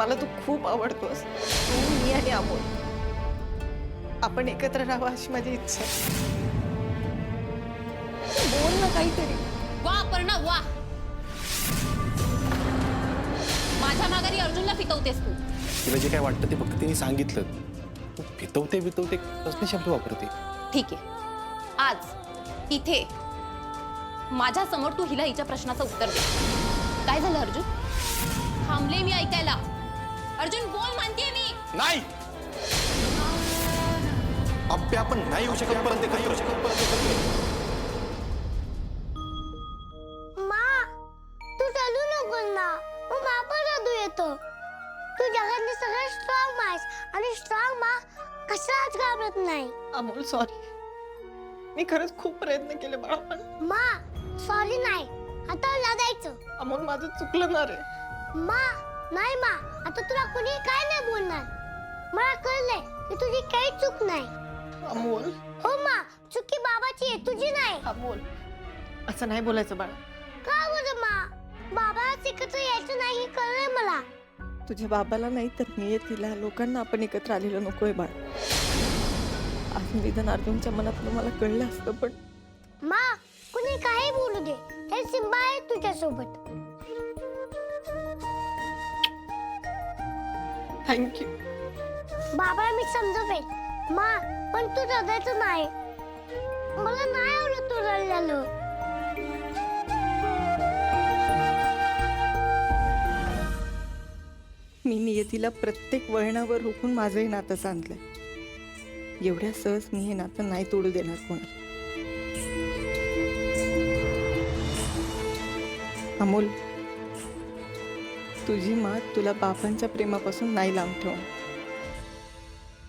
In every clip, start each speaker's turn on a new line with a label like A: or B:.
A: मला तू खूप आवडतोस. तू, मी आणि अमोल आपण एकत्र राहावं अशी माझी इच्छा आहे. बोल ना काहीतरी.
B: वा अपर्णा वा. माझ्या माघारी अर्जुनला फितवतेस तू.
C: तिला जे काय वाटतं ते फक्त तिने सांगितलं. तू फितवते कसले शब्द वापरते.
B: ठीक आहे, आज इथे माझ्या समोर तू हिला हिच्या प्रश्नाचं उत्तर दे. काय झालं अर्जुन? थांबले मी ऐकायला. अर्जुन बोल म्हणतेय मी.
C: नाही आप्पे आपण नाही येऊ शकत परत
D: मा तू चालू नको ना, मग मा पण रडू येतो. तू जगातली सगळ्यात स्ट्रॉंग मास आणि स्ट्रॉंग मा कशाच घाबरत नाही.
A: अमोल सॉरी, मी खरंच खूप प्रयत्न केले बाळा, पण
D: मा सॉरी नाही, आता लढायचं.
A: अमोल माझं चुकलं ना रे.
D: मा नाही मा, आता तुला कोणी काय नाही बोलणार. मला कळलंय की तुझी काही चूक नाही.
A: अमोल,
D: हो मा, चुकी बाबाची आहे, तुझी नाही.
A: अमोल असं नाही बोलायचं बाळा.
D: का बरं मा? बाबा एकत्र यायचं नाही हे कळलंय मला.
A: तुझ्या बाबाला नाही तर मी तिला लोकांना आपण एकत्र आलेलो नकोय बाळ. आज निदान अर्जुनच्या मनातलं मला कळलं असतं, पण
D: मा कुणी काही बोलू दे, हे सिंबा आहे तुझ्यासोबत.
A: थँक्यू.
D: बाबाला मी समजवेन. मा पण तू रडायचं नाही, मला नाही आवडत तू रडलेलं.
A: मी नियतीला प्रत्येक वळणावर रोखून माझंही नातं सांधलंय. एवढ्या सहज मी हे नातं नाही तोडू देणार कोणी. अमोल, तुझी मात तुला बाबांच्या प्रेमापासून नाही लांब ठेवणार.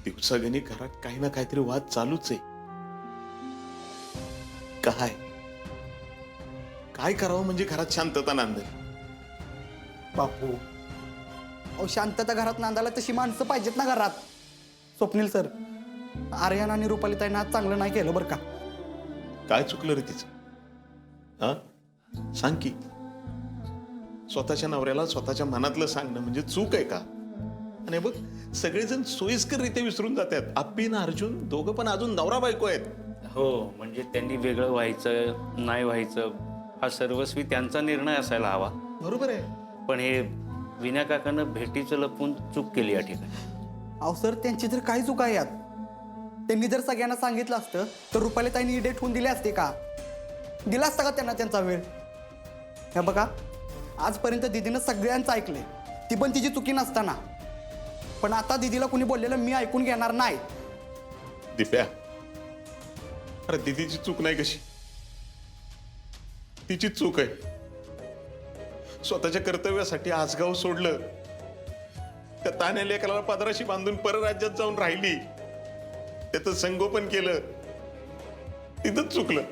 C: दिवसागणी घरात काही ना काहीतरी वाद चालूच आहे. काय करावं म्हणजे घरात शांतता नांदेल.
E: बापू अहो, शांतता घरात नांदायला तशी माणसं पाहिजेत ना घरात. स्वप्नील सर, आर्यन आणि रुपालीताईंना आज चांगलं नाही केलं बरं का.
C: काय चुकलं रे तिचं? हा सांग की. स्वतःच्या नवऱ्याला स्वतःच्या मनातलं सांगणं म्हणजे चूक आहे का? आणि बघ, सगळेजण सोयीस्कररित्या विसरून जातात. आप्पी ना अर्जुन दोघं पण अजून नवरा बायको आहेत.
F: हो, म्हणजे त्यांनी वेगळं व्हायचं नाही व्हायचं हा सर्वस्वी त्यांचा निर्णय असायला हवा.
C: बरोबर आहे.
F: पण हे विना काकानं भेटीचं लपून चूक केली या ठिकाणी.
E: अहो सर, त्यांची तर काही चुका आहे यात. त्यांनी जर सगळ्यांना सांगितलं असतं तर रुपालीताईंनी डेट होऊन दिले असते का? दिला असता का त्यांना त्यांचा वेळ? हे बघा, आजपर्यंत दिदीनं सगळ्यांचं ऐकलंय, ती पण तिची चुकी नसताना. पण आता दिदीला कुणी बोललेलं मी ऐकून घेणार नाही.
C: दिप्या, अरे दिदीची चूक नाही कशी, तिची चूक आहे. स्वतःच्या कर्तव्यासाठी आसगाव सोडलं, त्या तान्या लेकराला पदराशी बांधून परराज्यात जाऊन राहिली, त्याचं संगोपन केलं, तिथंच चुकलं.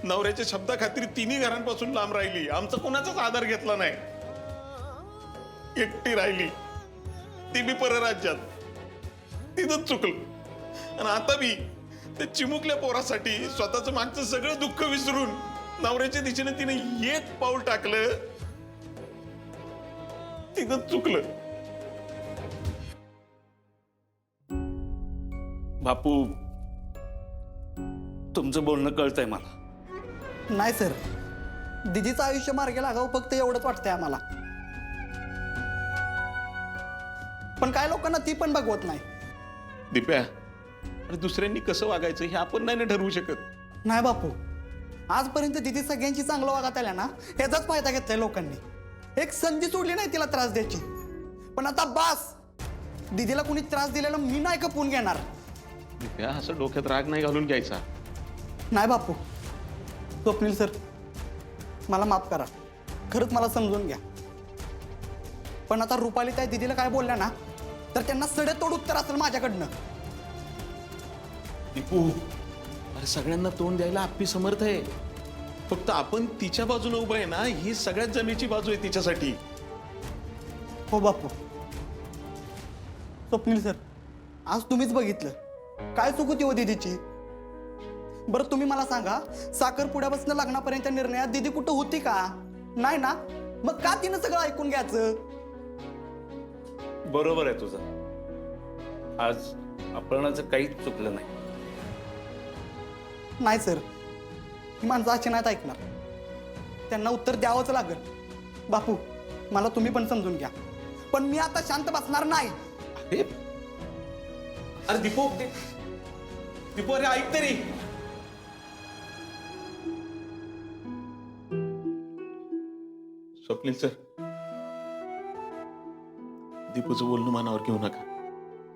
C: नवऱ्याच्या शब्दाखातीर तिन्ही घरांपासून लांब राहिली, आमचा कोणाचाच आधार घेतला नाही, एकटी राहिली, ती बी परराज्यात, तिथंच चुकलं. आणि आता बी त्या चिमुकल्या पोरासाठी स्वतःचं मागचं सगळं दुःख विसरून नवऱ्याच्या दिशेने तिने एक पाऊल टाकलं, तिथंच चुकलं.
F: बापू, तुमचं बोलणं कळतंय मला.
E: नाही सर, दिदीचं आयुष्य मार्गे लागावं फक्त एवढंच वाटतंय आम्हाला. पण काय लोकांना ती पण बघवत नाही.
C: दिप्या, अरे दुसऱ्यांनी कसं वागायचं हे आपण नाही ना ठरवू शकत.
E: नाही बापू, आजपर्यंत दिदी सगळ्यांची चांगलं वागत आल्या ना, ह्याचाच फायदा घेतलाय लोकांनी. एक संधी सोडली नाही तिला त्रास द्यायची. पण आता बास, दिदीला कुणी त्रास दिलेला मी नाही खपवून घेणार.
C: दिप्या, असं डोक्यात राग नाही घालून घ्यायचा.
E: नाही बापू. स्वप्नील सर, मला माफ करा, खरंच मला समजून घ्या. पण आता रुपालीताई दिदीला काय बोलल्या ना, तर त्यांना सडेतोड उत्तर असेल माझ्याकडनं.
C: दीपू, अरे सगळ्यांना तोंड द्यायला आप्पी समर्थ आहे. फक्त आपण तिच्या बाजूने उभं आहे ना, ही सगळ्यात जमेची बाजू आहे तिच्यासाठी.
E: हो बापू. स्वप्नील सर, आज तुम्हीच बघितलं काय चूक होती हो दीदीची. बरं तुम्ही मला सांगा, साखरपुड्यापासून लग्नापर्यंत निर्णयात दीदी कुठं होती का? नाही ना. मग का तिनं सगळं ऐकून घ्यायचं?
F: बरोबर आहे तुझं. आज अपर्णाचं काहीच चुकलं नाही.
E: नाही सर, ही माणसं अशी नाहीत ऐकणार. त्यांना उत्तर द्यावंच लागेल. बापू, मला तुम्ही पण समजून घ्या, पण मी आता शांत बसणार नाही.
C: अरे दीपू, दीपू अरे ऐक तरी. स्वप्नील सर, दीपूचं बोलणं मनावर घेऊ नका.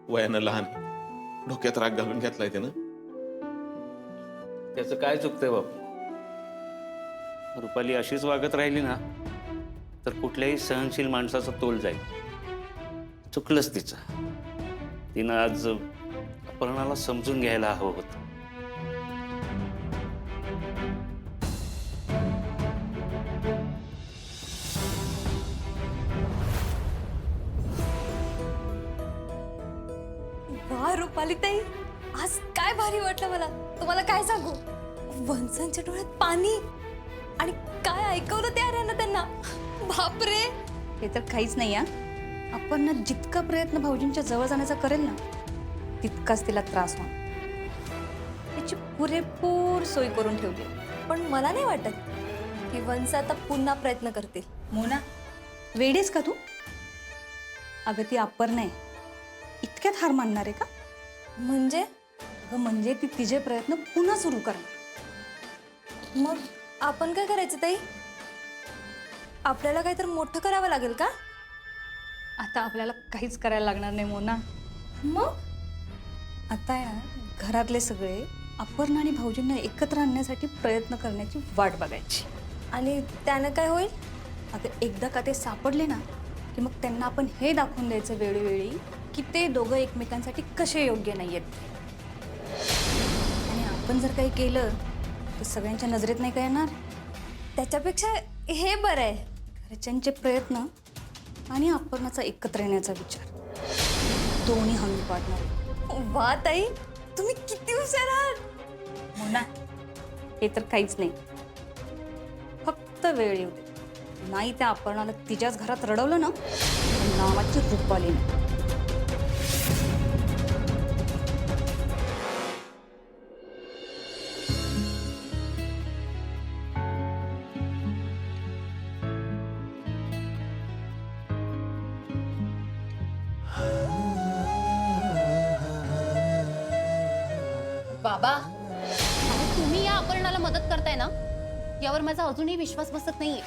C: वयानं लहान आहे. डोक्यात राग घालून घेतलाय त्यानं.
F: त्याचं काय चुकतंय बापू? रुपाली अशीच वागत राहिली ना तर कुठल्याही सहनशील माणसाचा तोल जाईल. चुकलंच तिचं. तिनं आज अपर्णाला समजून घ्यायला हवं होतं.
G: वा रुपाली ताई, आज काय भारी वाटलं मला. तुम्हाला काय सांगू, वंसांच्या डोळ्यात पाणी आणि काय ऐकवलं ते आर्यानं त्यांना. बापरे,
H: हे तर काहीच नाही. आपण ना जितका प्रयत्न भाऊजींच्या जवळ जाण्याचा करेल ना तितकाच तिला त्रास होणार. त्याची पुरेपूर सोय करून ठेवली.
G: पण मला नाही वाटत की वंस आता पुन्हा प्रयत्न करतील.
H: मोना, वेडीस का तू? अगं ती अप्पर नाही, इतक्यात हार मानणार आहे का?
G: म्हणजे
H: अगं म्हणजे ती तिचे प्रयत्न पुन्हा सुरू करणार.
G: मग आपण काय करायचं ताई? आपल्याला काहीतरी मोठं करावं लागेल का?
H: आता आपल्याला काहीच करायला लागणार नाही मोना.
G: मग
H: आता आहे ना, घरातले सगळे अपर्णा आणि भाऊजींना एकत्र आणण्यासाठी प्रयत्न करण्याची वाट बघायची.
G: आणि त्यानं काय होईल?
H: अगं एकदा का ते सापडले ना की मग त्यांना आपण हे दाखवून द्यायचं वेळोवेळी की ते दोघं एकमेकांसाठी कसे योग्य नाही आहेत. आणि आपण जर काही केलं तर सगळ्यांच्या नजरेत नाही का येणार.
G: त्याच्यापेक्षा हे बरं आहे.
H: घरच्यांचे प्रयत्न आणि अपर्णाचा एकत्र येण्याचा विचार दोन्ही हमी पाडणार.
G: वा ताई, तुम्ही किती हुशार आहात.
H: मोना, हे तर काहीच नाही. फक्त वेळ येऊ दे. नाही त्या अपर्णाला तिच्याच घरात रडवलं ना तर नावाची रुपाली नाही.
B: बाबा, अहो, तुम्ही या अपर्णाला मदत करताय ना, यावर माझा अजूनही विश्वास बसत नाहीये.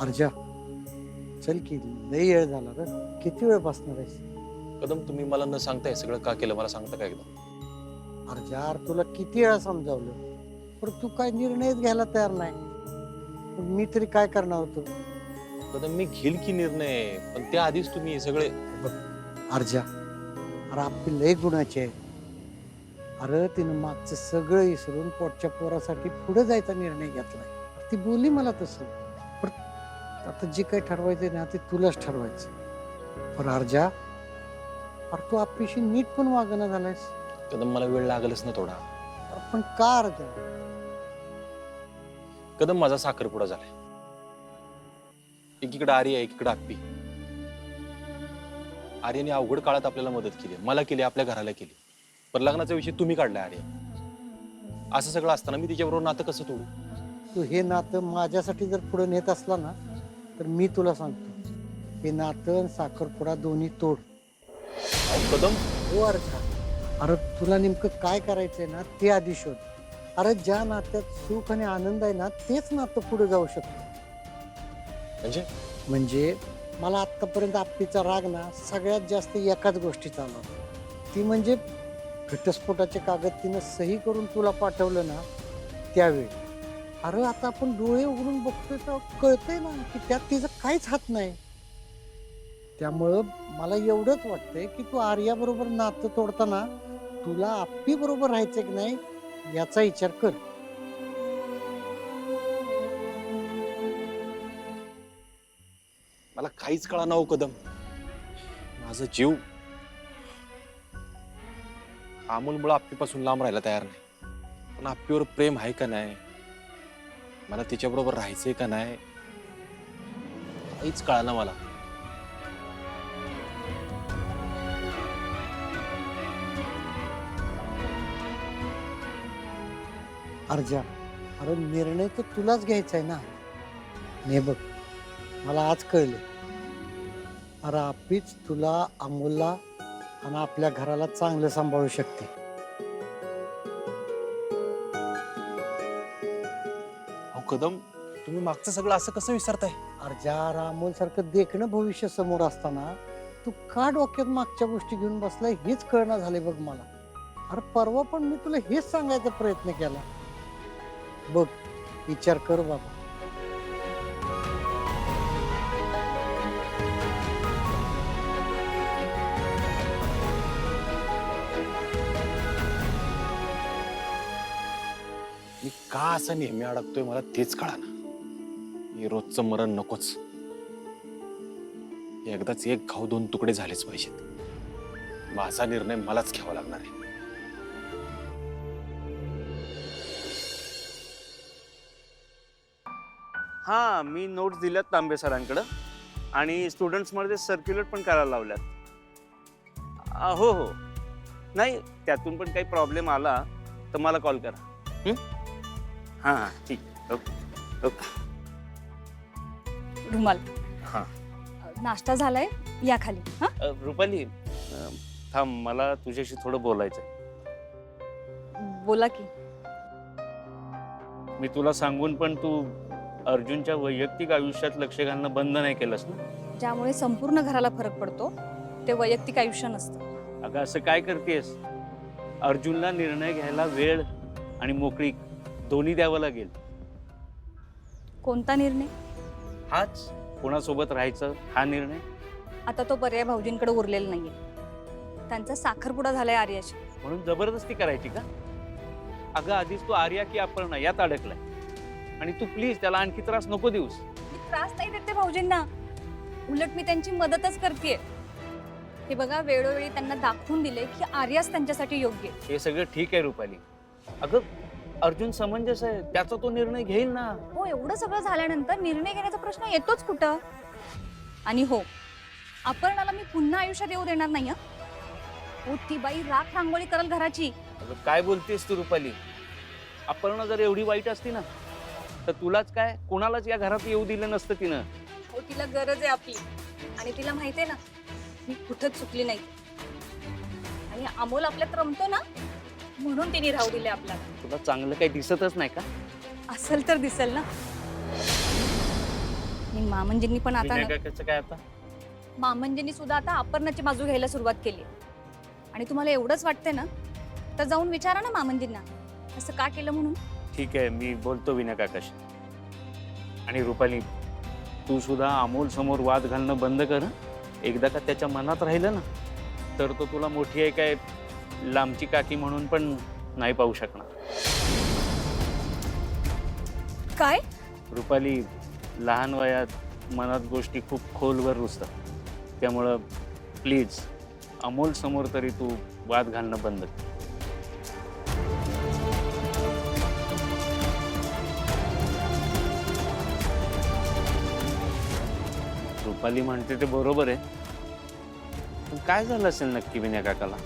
I: अर्जा, चल की, लई वेळ झाला रे. किती वेळ बसणार आहेस?
J: कदम, तुम्ही मला न सांगता हे सगळं का केलं मला सांगता का एकदा?
I: अर्जा, अरे तुला किती वेळा समजावलं, पण तू काय निर्णयच घ्यायला तयार नाही. मग मी तरी काय करणार होतो?
J: कदम, मी घेईल की निर्णय, पण त्याआधीच तुम्ही हे सगळे.
I: अर्जा, अरे आपली लय गुणाची आहे. अरे तिनं मागचं सगळं विसरून पोटच्या पोरासाठी पुढे जायचा निर्णय घेतलाय. ती बोलली मला तसं. पण आता जे काही ठरवायचंय ना ते तुलाच ठरवायचं. पण अर्जा, अरे तू आपल्याशी नीट पण वागणं झालायस.
J: कदम, मला वेळ लागलच ना थोडा.
I: अरे पण का अर्जा?
J: कदम, माझा साखरपुडा झालाय. एकीकडे आर्य आहे, एकीकडे आप्पी. आर्याने अवघड काळात आपल्याला मदत केली, मला केली, आपल्या घराला केली. पण लग्नाचा विषय तुम्ही काढलाय आर्य. असं सगळं असताना मी तिच्याबरोबर नातं कसं तोडू?
I: तू हे नातं माझ्यासाठी जर पुढे नेत असला ना तर मी तुला सांगतो, हे नातं आणि साखरपुडा दोन्ही तोड.
J: कदम,
I: हो अर्जा, अरे तुला नेमकं काय करायचंय ना ते आधी शोध. अरे ज्या नात्यात सुख आणि आनंद आहे ना तेच नातं पुढे जाऊ शकतं. म्हणजे मला आतापर्यंत आप्पीचा राग ना सगळ्यात जास्त एकाच गोष्टीचा आला, ती म्हणजे घटस्फोटाचे कागद तिनं सही करून तुला पाठवलं ना त्यावेळी. अरे आता आपण डोळे उघडून बघतोय तर कळतंय ना की त्यात तिचं काहीच हात नाही. त्यामुळं मला एवढंच वाटतंय की तू आर्याबरोबर नातं तोडताना तुला आप्पी बरोबर राहायचं की नाही याचा विचार कर.
J: मला काहीच कळा हो कदम. माझा जीव अमोलमुळे आप्पीपासून लांब राहायला तयार नाही. पण आप्पीवर प्रेम आहे का नाही, मला तिच्याबरोबर राहायचंय का नाही, काहीच कळालं मला.
I: अर्जा, अरे निर्णय तर तुलाच घ्यायचा आहे ना. हे बघ, मला आज कळले, अरे आप्पीच तुला, अमोलला आणि आपल्या घराला चांगलं सांभाळू शकते.
J: अहो कदम, तुम्ही मागचं सगळं असं कसं विसरताय?
I: अर्जा, अमोल सारखं देखणं भविष्य समोर असताना तू का डोक्यात मागच्या गोष्टी घेऊन बसलाय हेच कळना झाले बघ मला. अरे परवा पण मी तुला हेच सांगायचा प्रयत्न केला. बघ, विचार कर बाबा.
J: मी का असं नेहमी अडकतोय मला तेच कळाना. हे रोजचं मरण नकोच. एकदाच एक घाव दोन तुकडे झालेच पाहिजेत. माझा निर्णय मलाच घ्यावा लागणार आहे.
F: हां, मी नोट्स दिल्यात तांबे सरांकडं आणि स्टुडंट्समध्ये सर्क्युलेट पण करायला लावल्यात. हो हो, नाही त्यातून पण काही प्रॉब्लेम आला तर मला कॉल करा. हां हां, ठीक. Okay okay.
H: रुमाल.
F: हां.
H: नाश्ता झालाय, या खाली. हा,
F: रुपाली, थांब, मला तुझ्याशी थोडं बोलायचं आहे.
H: बोला की.
F: मी तुला सांगून पण तू अर्जुनच्या वैयक्तिक आयुष्यात लक्ष घालणं बंद नाही केलंस ना.
H: ज्यामुळे संपूर्ण घराला फरक पडतो ते वैयक्तिक आयुष्य नसतं.
F: अगं असं काय करतेस? अर्जुनला निर्णय घ्यायला वेळ आणि मोकळीक दोन्ही द्यावं लागेल.
H: कोणता निर्णय?
F: हाच, कोणासोबत राहायचं हा निर्णय.
H: आता तो पर्याय भाऊजींकडे उरलेला नाहीये. त्यांचा साखरपुडा झालाय आर्याशी.
F: म्हणून जबरदस्ती करायची का? अगं आधीच तू आर्या की अपर्णा यात अडकलाय आणि तू प्लीज त्याला आणखी त्रास नको देऊस.
H: मी त्रास नाही देते भाऊजींना, उलट मी त्यांची मदतच करतेय. हे बघा, वेळोवेळी त्यांना दाखवून दिले की आर्याच त्यांच्यासाठी योग्य आहे.
F: हे सगळं ठीक आहे रुपाली. अगं अर्जुन समंजस आहे, त्याचा तो निर्णय घेईल ना.
H: हो, एवढं सगळं झाल्यानंतर निर्णय घेण्याचा प्रश्न येतोच कुठं? आणि हो, अपर्णाला मी पुन्हा आयुष्यात येऊ देणार नाही. हो, ती बाई राख रांगोळी करल घराची.
F: अगं काय बोलतेस तू रुपाली? अपर्णा जर एवढी वाईट असती ना तर तुलाच काय, कोणालाच या घरात येऊ दिलं नसतं तिनं.
H: हो, तिला गरज आहे आपली आणि तिला माहितीये ना मी कुठंच चुकली नाही. आणि अमोल आपल्यात रमतो ना म्हणून तिने राहू दिले आपल्याला.
F: तुला चांगलं काही दिसतच नाही का?
H: असेल तर दिसेल ना. आणि मामंजींनी पण आता ना,
F: विनायकाचं काय आता?
H: मामंजींनी सुद्धा आता अपर्णाची बाजू घ्यायला सुरुवात केली. आणि तुम्हाला एवढंच वाटतंय ना तर जाऊन विचारा ना मामंजींना असं का केलं म्हणून.
F: ठीक आहे, मी बोलतो विनायकाशी. आणि रुपाली, तू सुद्धा अमोल समोर वाद घालणं बंद कर. एकदा का त्याच्या मनात राहिलं ना तर तो तुला मोठी आहे काय लांबची काकी म्हणून पण नाही पाहू शकणार.
H: काय?
F: रुपाली, लहान वयात मनात गोष्टी खूप खोलवर रुजतात. त्यामुळं प्लीज अमोल समोर तरी तू वाद घालणं बंद कर. रुपाली म्हणते ते बरोबर आहे, पण काय झालं असेल नक्की विनय काकाला?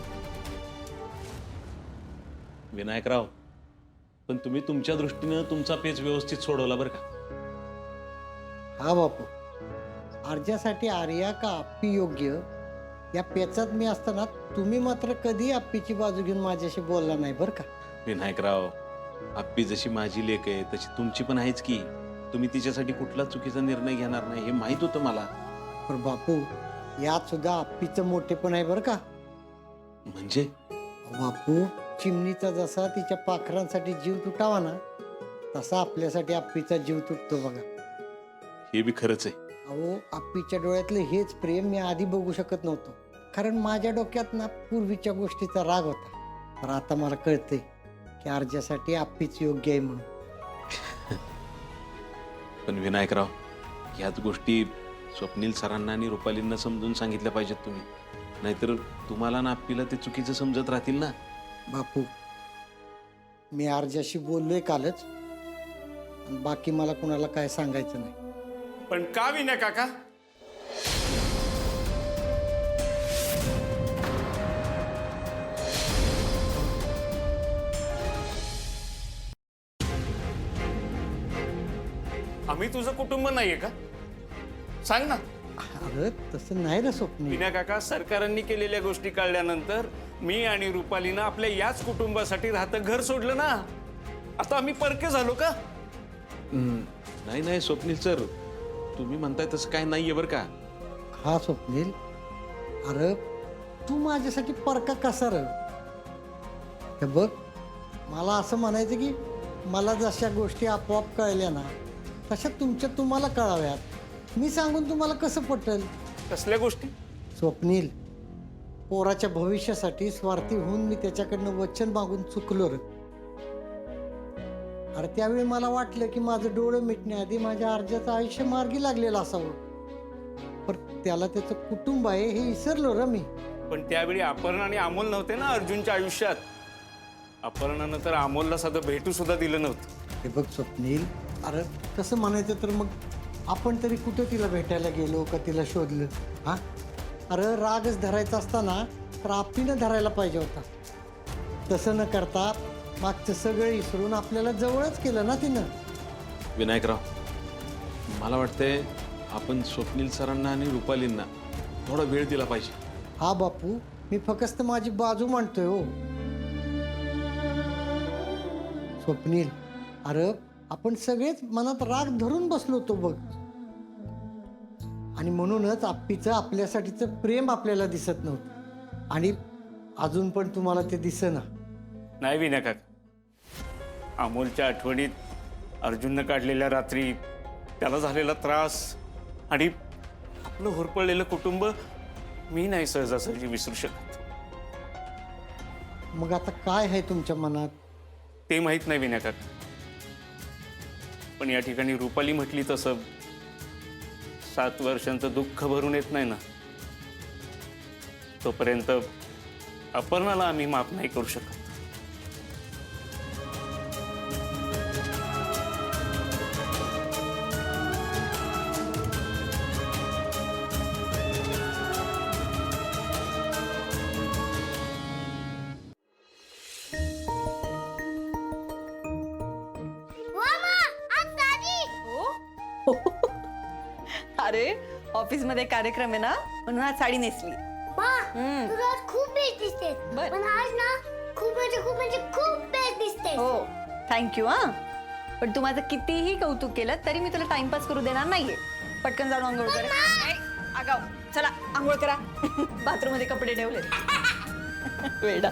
K: विनायकराव, पण तुम्ही तुमच्या दृष्टीनं तुमचा पेच व्यवस्थित सोडवला बरं का.
I: हा बापू, अर्जासाठी आर्या का आप्पी योग्य या पेचात मी असताना तुम्ही मात्र कधी आप्पीची बाजू घेऊन माझ्याशी बोलला नाही बरं का.
K: विनायकराव, आप्पी जशी माझी लेक आहे तशी तुमची पण आहेच की. तुम्ही तिच्यासाठी कुठला चुकीचा निर्णय घेणार नाही हे माहित होतं मला.
I: पण बापू, यात सुद्धा आप्पीचं मोठेपण आहे बरं का.
K: म्हणजे
I: बापू, चिमणीचा जसा तिच्या पाखरांसाठी जीव तुटावा ना तसा आपल्यासाठी आप्पीचा जीव तुटतो बघा.
K: हे बी खरंच आहे.
I: अहो, आप्पीच्या डोळ्यातलं हेच प्रेम मी आधी बघू शकत नव्हतो, कारण माझ्या डोक्यात ना पूर्वीच्या गोष्टीचा राग होता. पण आता मला कळतंय की अर्जासाठी आप्पीच योग्य आहे म्हणून.
K: पण विनायकराव, ह्याच गोष्टी स्वप्नील सरांना आणि रुपालींना समजून सांगितल्या पाहिजेत तुम्ही. नाहीतर तुम्हाला ना आप्पीला ते चुकीचं समजत राहतील ना.
I: बापू, मी आरजाशी बोललोय कालच, आणि बाकी मला कुणाला काय सांगायचं नाही.
F: पण का विनय काका? आम्ही तुझं कुटुंब नाहीये का? सांग ना.
I: अरे तसं नाही रे स्वप्नील.
F: विनय काका, सरकारांनी केलेल्या गोष्टी कळल्यानंतर मी आणि रुपालीनं आपल्या याच कुटुंबासाठी राहतं घर सोडलं ना. आता आम्ही परके झालो का?
K: नाही नाही स्वप्नील सर, तुम्ही म्हणताय तसं काय नाहीये बरं का.
I: हा स्वप्नील, अरे तू माझ्यासाठी परका कसा र? हे बघ, मला असं म्हणायचं की मला जशा गोष्टी आपोआप कळल्या ना तशा तुम्हाला कळाव्यात. मी सांगून तुम्हाला कसं पटेल?
F: कसल्या गोष्टी?
I: स्वप्नील, पोराच्या भविष्यासाठी स्वार्थी होऊन मी त्याच्याकडनं वचन मागून चुकलो रे. अरे त्यावेळी मला वाटलं की माझं डोळं मिटण्याआधी माझ्या अर्जाचं आयुष्य मार्गी लागलेलं असावं, पण त्याला त्याचं कुटुंब आहे हे विसरलो रे मी.
F: पण त्यावेळी अपर्णा आणि अमोल नव्हते ना अर्जुनच्या आयुष्यात. अपर्णानं तर अमोलला साधं भेटू सुद्धा दिलं नव्हतं.
I: हे बघ स्वप्नील, अरे तसं म्हणायचं तर मग आपण तरी कुठं तिला भेटायला गेलो का तिला शोधलं? हा, अरे रागच धरायचा असताना तर आपलीनं धरायला पाहिजे होता. तसं न करता मागचं सगळं विसरून आपल्याला जवळच केलं ना तिनं.
K: विनायकराव, मला वाटतंय आपण स्वप्नील सरांना आणि रुपालींना थोडा वेळ दिला पाहिजे.
I: हा बापू, मी फक्त माझी बाजू मांडतोय हो. स्वप्नील, अरे आपण सगळेच मनात राग धरून बसलो होतो बघ, आणि म्हणूनच आप्पीचं आपल्यासाठीचं प्रेम आपल्याला दिसत नव्हतं, आणि अजून पण तुम्हाला ते दिसेना.
F: नाही विनय काका, अमोलच्या आठवणीत अर्जुननं काढलेल्या रात्री, त्याला झालेला त्रास आणि आपलं होरपळलेलं कुटुंब मी नाही सहजासहजी विसरू शकत.
I: मग आता काय आहे तुमच्या मनात?
F: ते माहीत नाही विनय काका, पण या ठिकाणी रुपाली म्हटली तसं 7 वर्षांचं दुःख भरून येत नाही ना, तोपर्यंत अपर्णाला आम्ही माफ नाही करू शकत.
A: अरे ऑफिस मध्ये कार्यक्रम आहे ना, म्हणून आज साडी नेसली.
D: तुला आज खूप बेस्ट दिसते,
A: बर.
D: पण आज ना खूप खूप बेस्ट दिसते.
A: हो, थँक्यू. हा, पण तू माझं कितीही कौतुक केलं तरी मी तुला टाइमपास करू देणार नाहीये. पटकन जाऊन आंघोळ कर. आगाव, चला आंघोळ करा. बाथरूम मध्ये कपडे ठेवले. वेडा.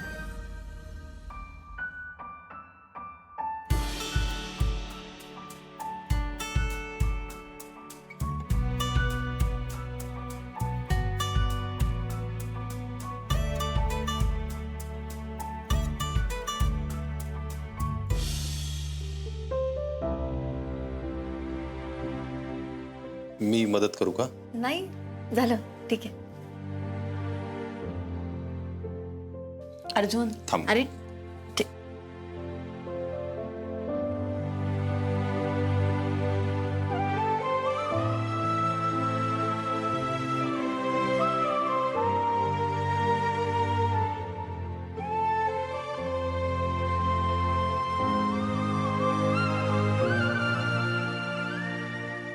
J: मी मदत करू का?
A: नाही झालं, ठीक आहे. अर्जुन,
J: थांब.
A: अरे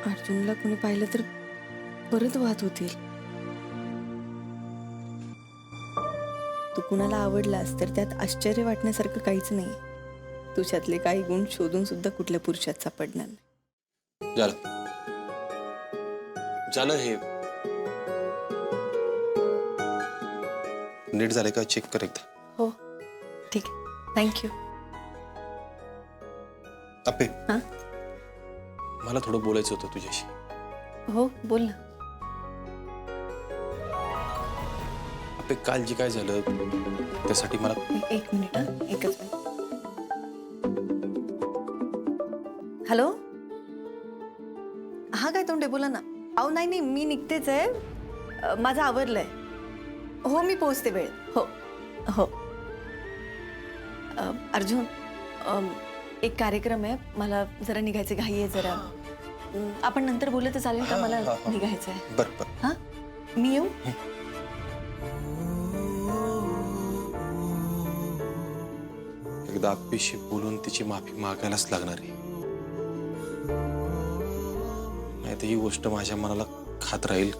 A: अर्जुनला कोणी पाहिलं तर परत वाद होतील. तू कुणाला आवडलास तर त्यात आश्चर्य वाटण्यासारखं काहीच नाही. तुझ्यातले काही गुण शोधून सुद्धा कुठल्या पुरुषात सापडणार नाही.
J: झालं हे नीट झालं का चेक कर एकदा.
A: हो, ठीक आहे, थँक्यू.
J: अप्पे,
A: हा,
J: मला थोडं बोलायचं होतं तुझ्याशी.
A: हो बोल ना.
J: अप्पे, काल जे काय झालं त्यासाठी मला
A: एक मिनिट. हा, एकच मिनिट. हॅलो, हा काय तोंडे, बोला ना. अहो नाही नाही, मी निघतेच आहे, माझं आवरलंय. हो, मी पोहोचते वेळ. हो हो. अर्जुन, एक कार्यक्रम आहे, मला जरा निघायचे घाई आहे जरा. आपण नंतर बोललं तर चालेल का? मला निघायचं आहे.
J: बरं बरं.
A: हा, मी येऊ?
J: एकदा आप्पीशी बोलून तिची माफी मागायलाच लागणार आहे. नाही तर ही गोष्ट माझ्या मनाला खात राहील.